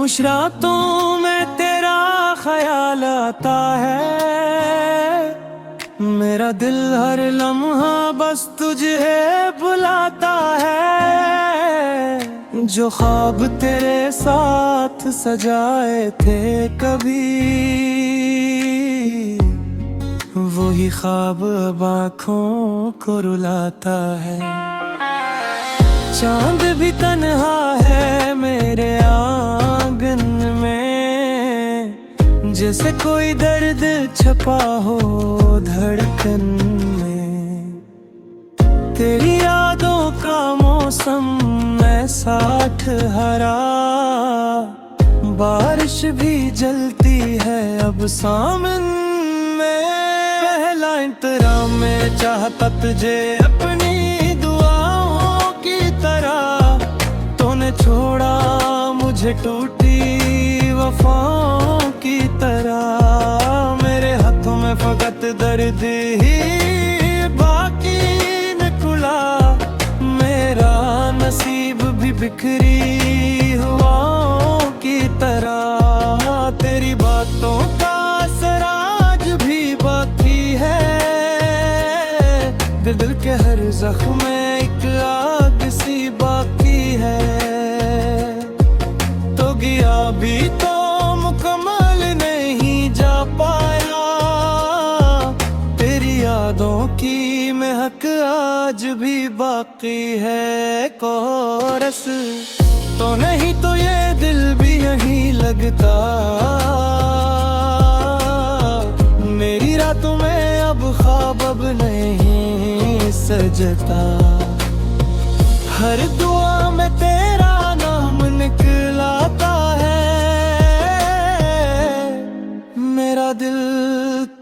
खामोश रातों में तेरा ख्याल आता है, मेरा दिल हर लम्हा बस तुझे बुलाता है। जो ख्वाब तेरे साथ सजाए थे कभी, वही ख्वाब अब आँखों को रुलाता है। चांद भी तन्हा है मेरे आंगन में, जैसे कोई दर्द छपा हो धड़कन में। तेरी यादों का मौसम ऐसा ठहरा, बारिश भी जलती है अब सामन में। पहला इंतराम में चाहता तुझे अपनी दुआओं की तरह, तूने छोड़ा मुझे टूटी वफाओं की तरह। मेरे हाथों में फकत दर्द ही बाकी निकला, मेरा नसीब भी बिखरी हुआओं की तरह। तेरी बातों का असर आज भी बाकी है, दिल के हर जख्म में एक आग सी बाकी है। तो गया भी तो मुकम्मल नहीं जा पाया, तेरी यादों की महक आज भी बाकी है। कोरस तो नहीं तो ये दिल भी यहीं लगता, मेरी रातों में अब ख्वाब अब नहीं सजता। हर दुआ में तेरा नाम निकलाता है, मेरा दिल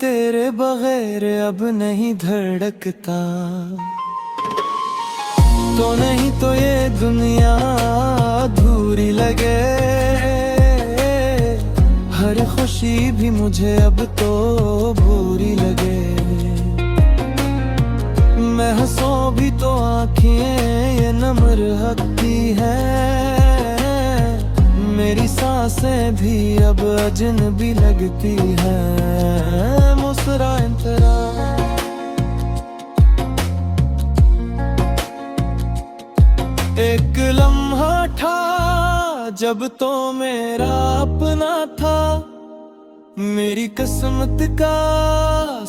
तेरे बगैर अब नहीं धड़कता। तो नहीं तो ये दुनिया अधूरी लगे, हर खुशी भी मुझे अब तो बुरी लगे। मैं हंसो भी तो आँखें ये नम रहती है, मेरी सांसें भी अब अजनबी लगती है। मुस्कुराए तेरा एक लम्हा था जब तो मेरा अपना था, मेरी किस्मत का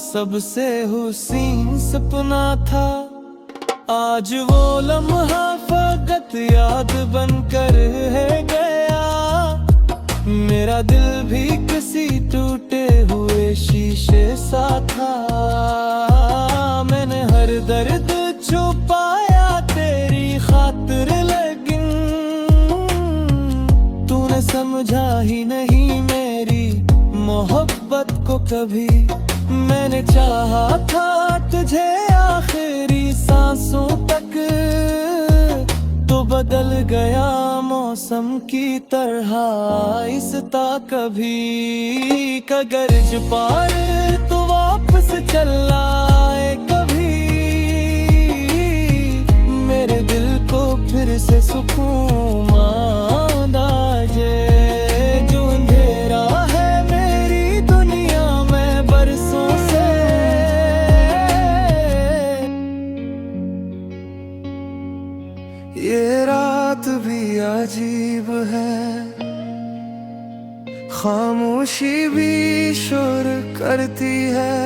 सबसे हुसीन सपना था। आज वो लम्हा फकत याद बनकर है गया, मेरा दिल भी किसी टूटे हुए शीशे सा था। मैंने हर दर्द छुपाया तेरी खातिर, लेकिन तूने समझा ही नहीं मेरी मोहब्बत को कभी। मैंने चाहा था तुझे आखिरी सांसों तक, तो बदल गया मौसम की तरह आहिस्ता कभी। कगर्ज पार तो वापस चल आए कभी, मेरे दिल को फिर से सुकून मांदा जे। जो अंधेरा है मेरी दुनिया में बरसों से, ये रात भी अजीब है, खामोशी भी शोर करती है।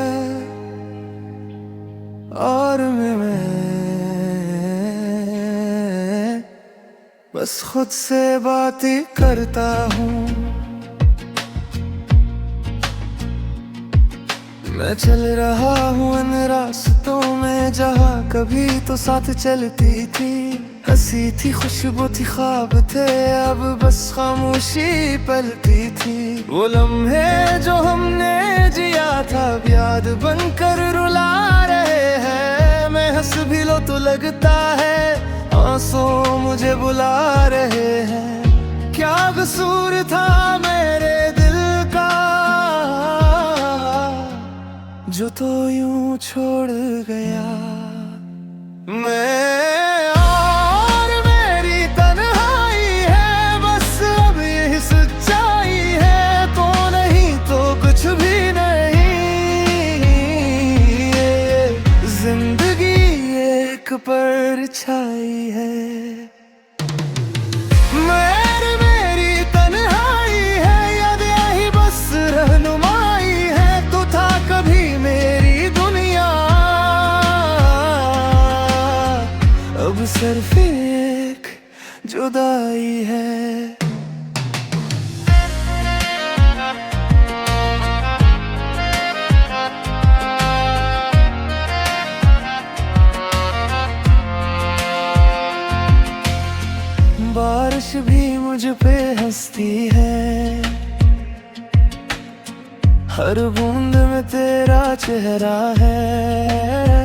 और मैं बस खुद से बातें करता हूँ। मैं चल रहा हूँ उन रास्तों में जहाँ कभी तो साथ चलती थी। हंसी थी, खुशबू थी, ख्वाब थे, अब बस खामोशी पलती थी। वो लम्हे जो हमने जिया था याद बनकर रुला रहे हैं। मैं हंस भी लो तो लगता है आंसू मुझे बुला रहे हैं। क्या कसूर था मेरे दिल का, जो तो यूं छोड़ गया। मैं और मेरी तन्हाई है, बस अब यही सच्चाई पर छाई है। मेरी तन्हाई है, याद यही बस रहनुमाई है। तू था कभी मेरी दुनिया, अब सिर्फ एक जुदाई है। बारिश भी मुझ पे हंसती है, हर बूंद में तेरा चेहरा है।